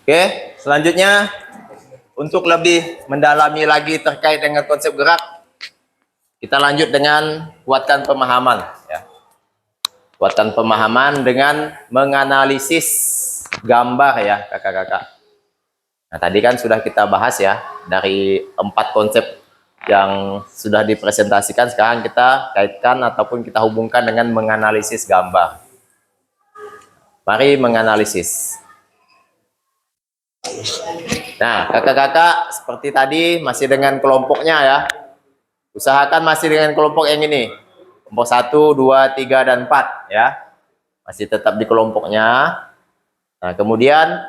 Oke, selanjutnya untuk lebih mendalami lagi terkait dengan konsep gerak, kita lanjut dengan kuatkan pemahaman. Ya. Kuatkan pemahaman dengan menganalisis gambar ya kakak-kakak. Nah tadi kan sudah kita bahas ya dari 4 konsep yang sudah dipresentasikan. Sekarang kita kaitkan ataupun kita hubungkan dengan menganalisis gambar. Mari menganalisis. Nah kakak-kakak seperti tadi masih dengan kelompoknya ya. Usahakan masih dengan kelompok yang ini. Kelompok 1, 2, 3, dan 4 ya. Masih tetap di kelompoknya. Nah kemudian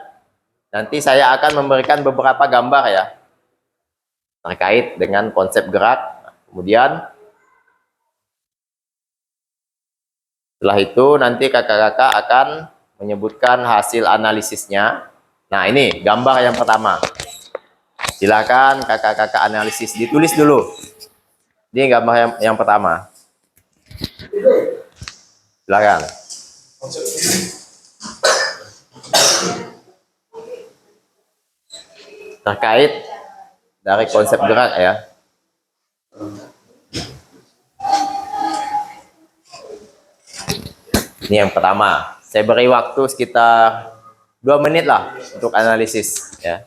nanti saya akan memberikan beberapa gambar ya. Terkait dengan konsep gerak. Kemudian setelah itu nanti kakak-kakak akan menyebutkan hasil analisisnya. Nah ini gambar yang pertama. Silakan kakak-kakak analisis, ditulis dulu. Ini gambar yang pertama. Silakan. Terkait dari konsep gerak ya. Ini yang pertama. Saya beri waktu sekitar 2 menit lah untuk analisis ya.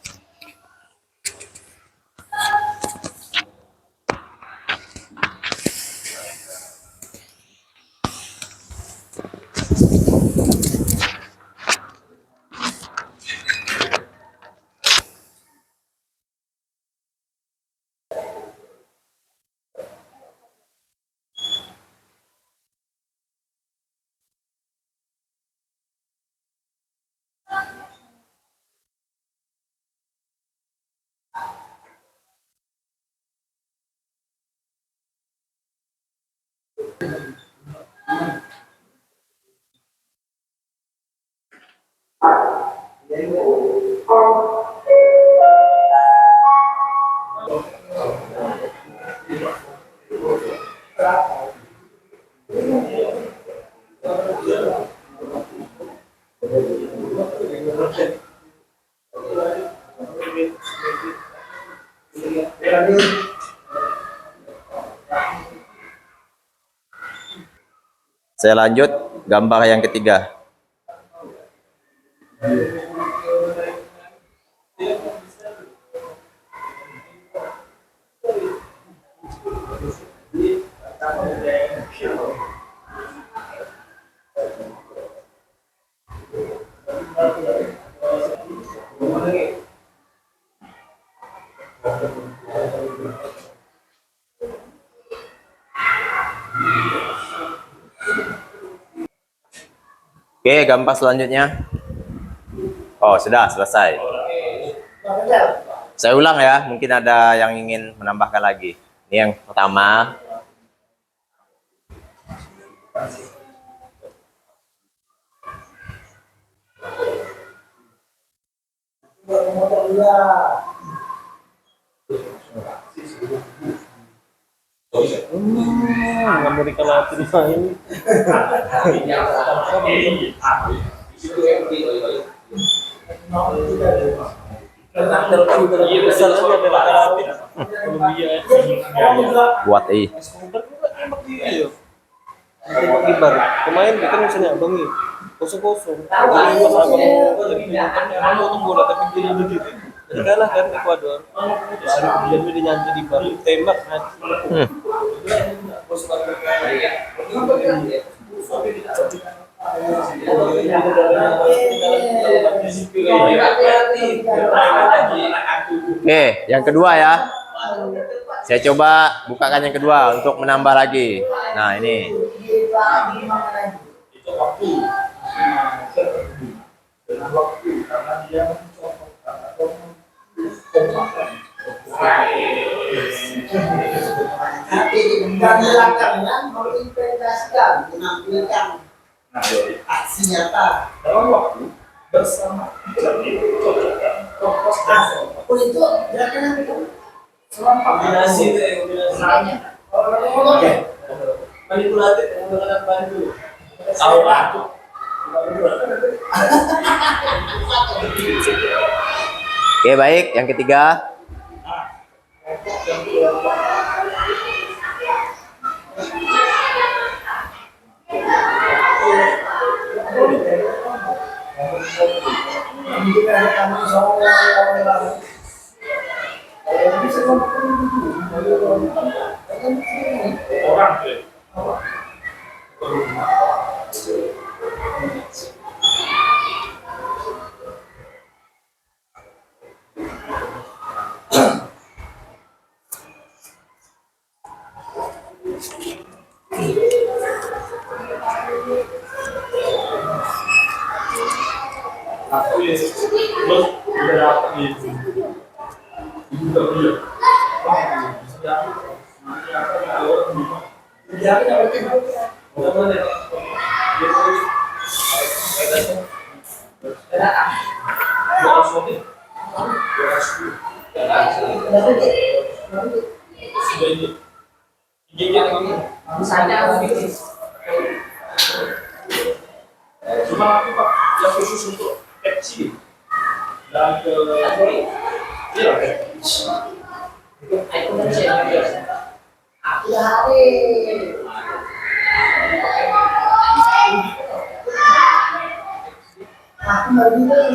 Saya lanjut gambar yang ketiga. Oke, gambar selanjutnya. Oh, sudah selesai. Saya ulang ya, mungkin ada yang ingin menambahkan lagi. Ini yang pertama. Amerika Latin main. Buat Ibar pemain kita misalnya abang nih kosong pas abang mau bola tapi dia jadi kalah kan Ekuador dia nyanyi di bar tembak Oke, yang kedua ya. Saya coba bukakan yang kedua untuk menambah lagi. Nah, ini. Nanti di belakangnya mengintegrasikan, menampilkan aksi nyata dalam waktu bersama. Oh itu gerakan apa itu? Kombinasi itu ya, kombinasi. Oke. Manipulatif menggunakan bantu. Tahu aku. Oke, baik. Yang ketiga. Cuma aku Pak, yang khusus untuk FC dan ke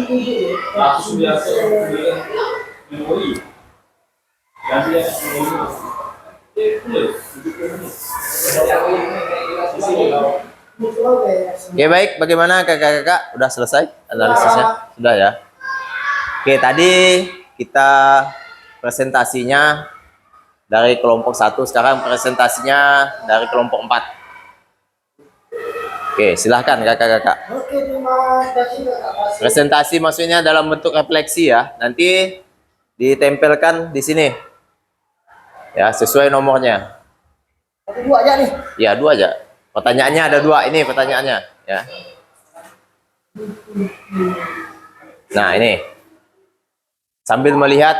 iya, langsung biasa memori dan dia Oke, baik. Bagaimana kakak-kakak? Udah selesai analisisnya? Sudah ya? Oke, tadi kita presentasinya dari kelompok 1, sekarang presentasinya dari kelompok 4. Oke, silahkan kakak-kakak. Oke, terima kasih Kakak Pasir. Presentasi maksudnya dalam bentuk refleksi ya. Nanti ditempelkan di sini. Ya, sesuai nomornya. Satu dua aja nih. Ya, 2 aja. Pertanyaannya ada 2. Ini pertanyaannya ya. Nah, ini. Sambil melihat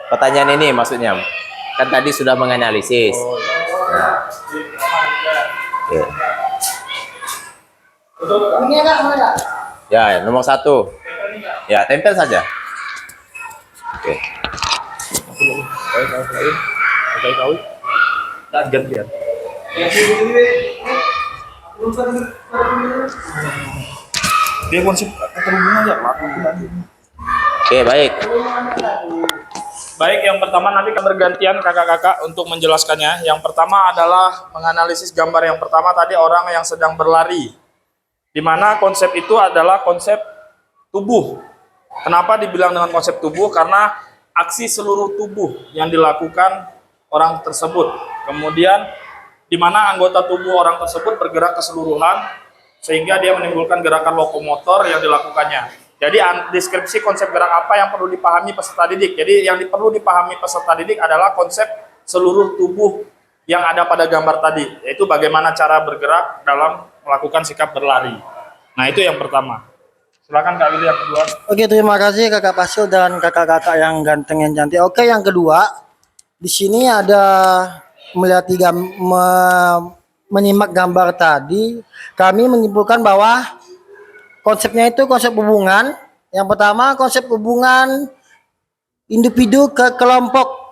pertanyaan ini maksudnya. Kan tadi sudah menganalisis. Nah. Oke. Ini enggak mana enggak? Ya, nomor 1. Ya, tempel saja. Oke. dia konsep keterhubungan ya Pak. Oke, baik. Baik, yang pertama nanti akan bergantian kakak-kakak untuk menjelaskannya. Yang pertama adalah menganalisis gambar yang pertama tadi orang yang sedang berlari. Di mana konsep itu adalah konsep tubuh. Kenapa dibilang dengan konsep tubuh? Karena aksi seluruh tubuh yang dilakukan orang tersebut. Kemudian di mana anggota tubuh orang tersebut bergerak keseluruhan sehingga dia menimbulkan gerakan lokomotor yang dilakukannya. Jadi deskripsi konsep gerak apa yang perlu dipahami peserta didik. Jadi yang perlu dipahami peserta didik adalah konsep seluruh tubuh yang ada pada gambar tadi, yaitu bagaimana cara bergerak dalam melakukan sikap berlari. Nah, itu yang pertama. Silakan Kak Willy yang kedua. Oke, terima kasih Kakak Pasil dan kakak-kakak yang ganteng yang cantik. Oke, yang kedua, di sini ada melihat menyimak gambar tadi, kami menyimpulkan bahwa konsepnya itu konsep hubungan. Yang pertama, konsep hubungan individu ke kelompok.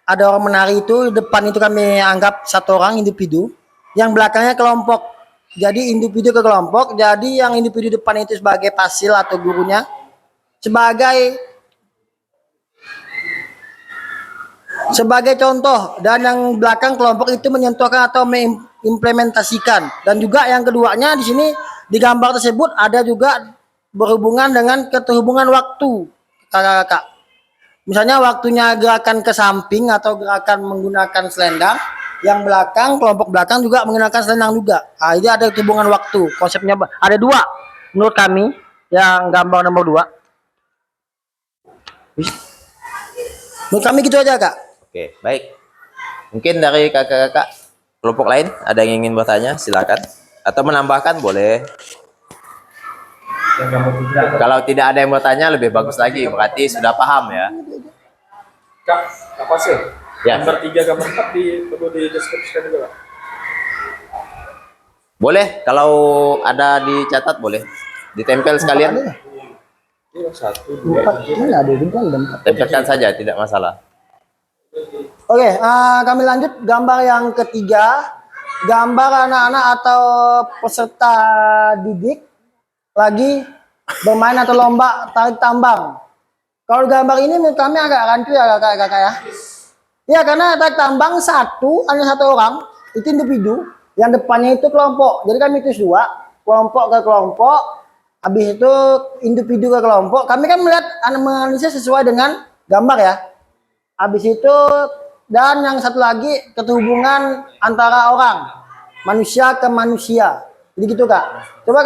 Ada orang menari itu, depan itu kami anggap satu orang individu, yang belakangnya kelompok. Jadi individu ke kelompok, jadi yang individu depan itu sebagai pasil atau gurunya, sebagai contoh, dan yang belakang kelompok itu menyentuhkan atau mengimplementasikan. Dan juga yang keduanya di sini di gambar tersebut ada juga berhubungan dengan keterhubungan waktu, kakak-kakak. Misalnya waktunya gerakan ke samping atau gerakan menggunakan selendang, yang belakang kelompok belakang juga menggunakan selendang juga. Nah, ini ada hubungan waktu. Konsepnya ada 2 menurut kami. Yang gambar nomor 2. Menurut kami gitu aja, Kak. Oke, baik. Mungkin dari kakak-kakak kelompok lain ada yang ingin bertanya, silakan. Atau menambahkan boleh. Kalau tidak ada yang bertanya lebih bagus lagi, berarti sudah paham ya. Kak, apa sih? Ya. Gambar 3, gambar 4 perlu dideskripsikan juga, Kak? Boleh, kalau ada dicatat boleh. Ditempel sekalian. Iya, 1, 2, 4, mana ada juga ada 4. Tempelkan saja, tidak masalah. Oke, kami lanjut gambar yang ketiga. Gambar anak-anak atau peserta didik lagi bermain atau lomba tarik tambang. Kalau gambar ini menurut kami agak rancu ya kakak-kakak ya. Ya karena tarik tambang hanya satu orang, itu individu. Yang depannya itu kelompok. Jadi kami itu dua, kelompok ke kelompok. Habis itu individu ke kelompok. Kami kan melihat menganalisis sesuai dengan gambar ya. Habis itu dan yang satu lagi keterhubungan antara orang manusia ke manusia. Jadi gitu kak. Coba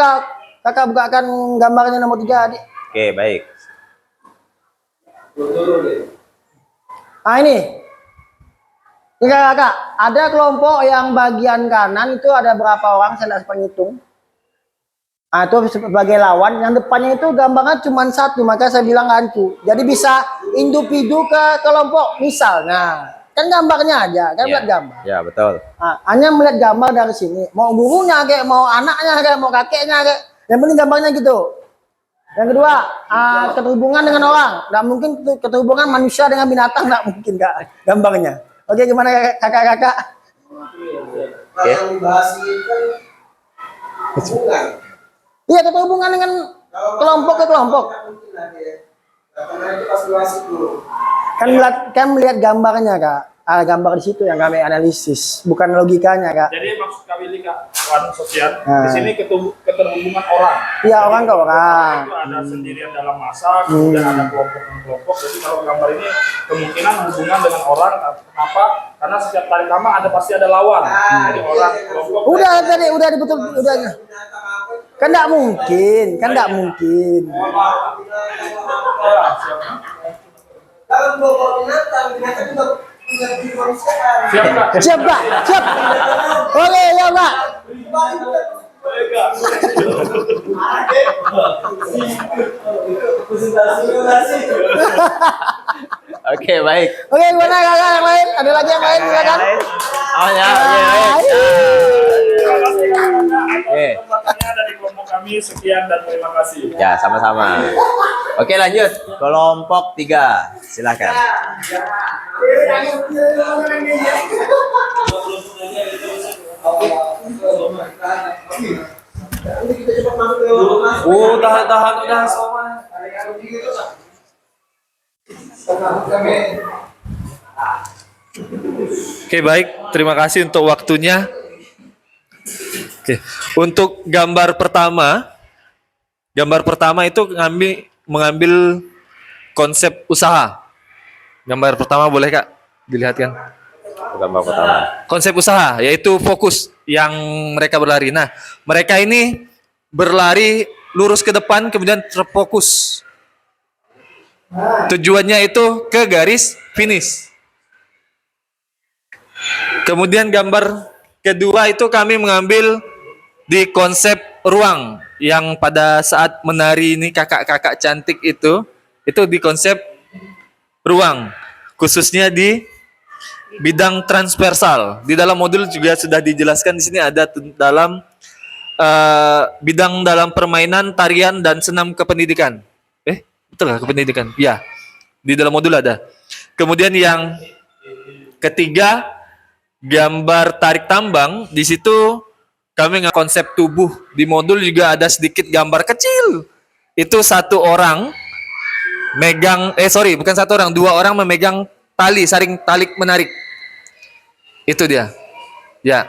kakak bukakan gambarnya nomor 3 adik. Oke, baik. Nah ini kakak, ada kelompok yang bagian kanan itu ada berapa orang? Saya tidak penghitung. Nah, itu sebagai lawan. Yang depannya itu gambarnya cuma satu, maka saya bilang rancu. Jadi bisa individu ke kelompok. Misalnya, kan gambarnya aja, kan lihat gambar. Ya, betul. Nah, hanya melihat gambar dari sini. Mau gurunya kayak, mau anaknya kayak, mau kakeknya kayak. Yang penting gambarnya gitu. Yang kedua, keterhubungan dengan orang. Nggak mungkin keterhubungan manusia dengan binatang, nggak mungkin kak gambarnya. Oke, gimana kakak-kakak? Oke. Iya, keterhubungan dengan kelompok ke kelompok. Kan melihat gambarnya kak. Gambar di situ yang kami analisis, bukan logikanya kak. Jadi maksud kami ini Kak, Wan Sosial, Nah. di sini keterhubungan orang. Iya, orang ke orang. Itu ada sendirian dalam masa, kemudian ada kelompok dan kelompok. Jadi kalau gambar ini kemungkinan hubungan dengan orang. Kenapa? Karena setiap tarik tambang ada pasti ada lawan. Jadi orang, kelompok. Udah tadi, udah dibetul, udah. Kan nggak mungkin, kan nggak mungkin. Ya, siap. Siap Kak. Siap kak, siap. Oke, ya kak. Oke, baik. Oke, gimana kakak yang lain? Ada lagi yang lain silakan. Oh ya, oke, baik. Terima kasih Kak. Oke. Pertanyaan dari kelompok kami sekian dan terima kasih. Ya, sama-sama. Oke, lanjut. Kelompok 3. Silakan. tahan udah semua. Oke, baik. Terima kasih untuk waktunya. Oke, untuk gambar pertama itu mengambil konsep usaha. Gambar pertama boleh Kak dilihatkan. Gambar pertama. Konsep usaha yaitu fokus yang mereka berlari. Nah, mereka ini berlari lurus ke depan kemudian terfokus. Tujuannya itu ke garis finish. Kemudian gambar kedua itu kami mengambil di konsep ruang yang pada saat menari ini kakak-kakak cantik itu di konsep ruang, khususnya di bidang transversal. Di dalam modul juga sudah dijelaskan di sini ada dalam bidang dalam permainan, tarian dan senam kependidikan. Betul lah kependidikan? Ya, di dalam modul ada. Kemudian yang ketiga gambar tarik tambang, di situ kami nggak konsep tubuh. Di modul juga ada sedikit gambar kecil. Itu satu orang megang, bukan satu orang, dua orang memegang tali, saling talik menarik. Itu dia. Ya.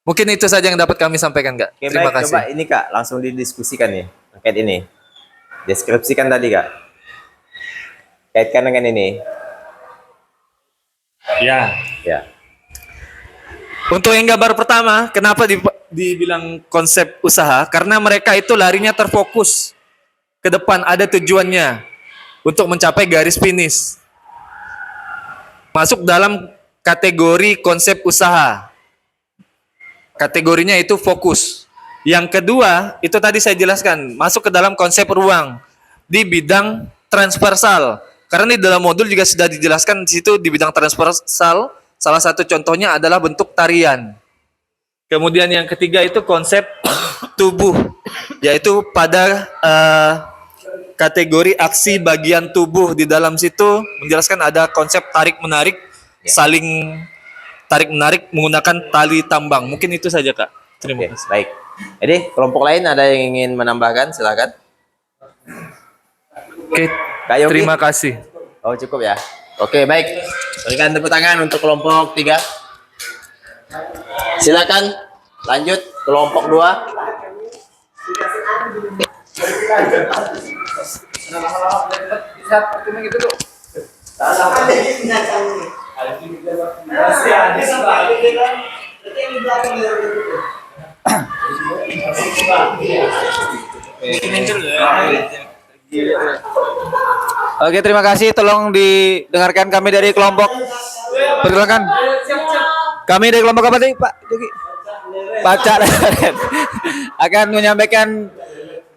Mungkin itu saja yang dapat kami sampaikan, Kak. Oke, Terima baik. kasih. Coba ini Kak, langsung didiskusikan nih terkait ini. Deskripsikan tadi Kak. Kaitkan dengan ini. Ya. Ya. Untuk yang gambar pertama, kenapa dibilang konsep usaha? Karena mereka itu larinya terfokus ke depan, ada tujuannya untuk mencapai garis finish. Masuk dalam kategori konsep usaha. Kategorinya itu fokus. Yang kedua, itu tadi saya jelaskan, masuk ke dalam konsep ruang di bidang transversal. Karena di dalam modul juga sudah dijelaskan di situ di bidang transversal. Salah satu contohnya adalah bentuk tarian. Kemudian yang ketiga itu konsep tubuh, yaitu pada kategori aksi bagian tubuh di dalam situ menjelaskan ada konsep tarik menarik, saling tarik menarik menggunakan tali tambang. Mungkin itu saja Kak. Terima Oke, kasih. baik. Jadi kelompok lain ada yang ingin menambahkan, silakan. Oke, Kak Yogi? terima kasih. Oh cukup ya. Oke baik. Berikan tepuk tangan untuk kelompok 3. Silakan lanjut kelompok 2. Oke, terima kasih. Tolong didengarkan kami dari kelompok. Persilakan. Kami dari kelompok apa tadi, Pak Yogi? Baca akan menyampaikan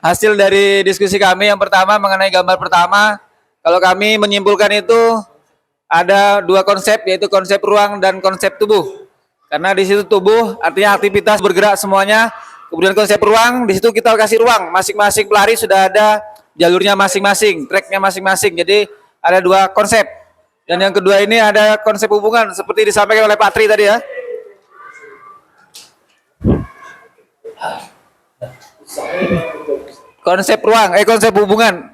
hasil dari diskusi kami yang pertama mengenai gambar pertama. Kalau kami menyimpulkan itu ada dua konsep, yaitu konsep ruang dan konsep tubuh. Karena di situ tubuh artinya aktivitas bergerak semuanya. Kemudian konsep ruang, di situ kita kasih ruang. Masing-masing pelari sudah ada jalurnya masing-masing, tracknya masing-masing. Jadi ada dua konsep. Dan yang kedua ini ada konsep hubungan seperti disampaikan oleh Pak Tri tadi ya. Konsep ruang, konsep hubungan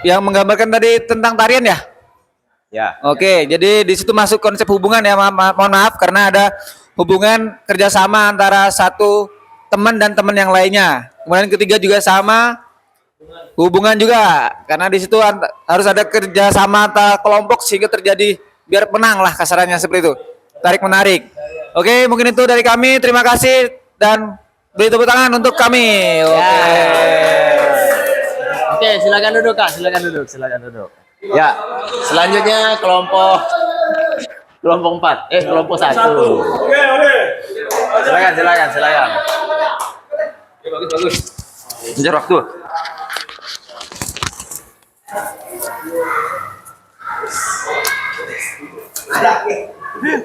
yang menggambarkan tadi tentang tarian ya. Ya. Oke, jadi di situ masuk konsep hubungan ya. Mohon maaf karena ada hubungan kerjasama antara satu teman dan teman yang lainnya. Kemudian ketiga juga sama hubungan juga karena di situ harus ada kerjasama antara kelompok sehingga terjadi biar menang lah kasarannya seperti itu. Tarik menarik. Oke, mungkin itu dari kami. Terima kasih dan beri tepuk tangan untuk kami. Oke, silakan duduk Kak, silakan duduk. Ya, selanjutnya kelompok 4. Kelompok 1. Silakan. Bagus. Menjar waktu.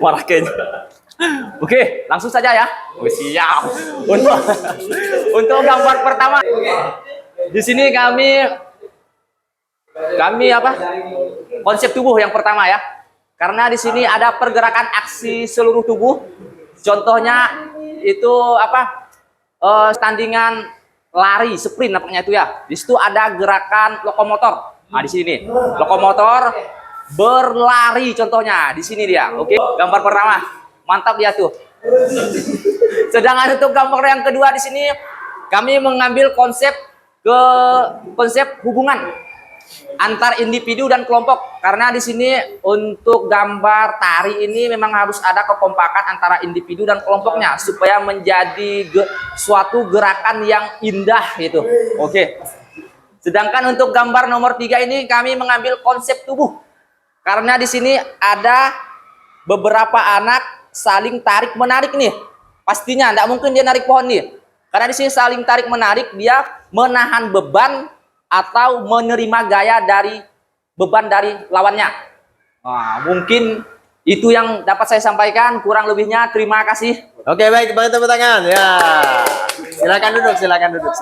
Marah kayaknya. Oke, langsung saja ya. Oh, siap. Untuk gambar pertama. Di sini kami apa? Konsep tubuh yang pertama ya. Karena di sini ada pergerakan aksi seluruh tubuh. Contohnya itu apa? Tandingan lari, sprint namanya itu ya. Di situ ada gerakan lokomotor. Nah, di sini lokomotor berlari contohnya. Di sini dia. Oke, gambar pertama. Mantap dia tuh. Sedangkan untuk gambar yang kedua di sini kami mengambil konsep hubungan antar individu dan kelompok. Karena di sini untuk gambar tari ini memang harus ada kekompakan antara individu dan kelompoknya supaya menjadi suatu gerakan yang indah gitu. Oke. Sedangkan untuk gambar nomor 3 ini kami mengambil konsep tubuh. Karena di sini ada beberapa anak saling tarik menarik nih. Pastinya tidak mungkin dia narik pohon nih. Karena di sini saling tarik menarik, dia menahan beban atau menerima gaya dari beban dari lawannya. Nah, mungkin itu yang dapat saya sampaikan. Kurang lebihnya terima kasih. Oke, baik, beri tepuk tangan. Ya. Silakan duduk.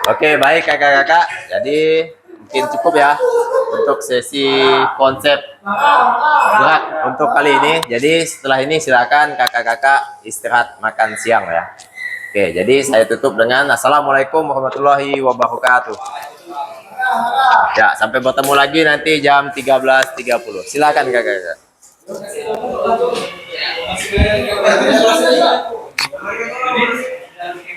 Oke, baik kakak-kakak. Jadi mungkin cukup ya untuk sesi konsep gerak untuk kali ini. Jadi setelah ini silakan kakak-kakak istirahat makan siang ya. Oke, jadi saya tutup dengan Assalamualaikum warahmatullahi wabarakatuh. Ya, sampai bertemu lagi nanti jam 13.30. Silakan kakak-kakak.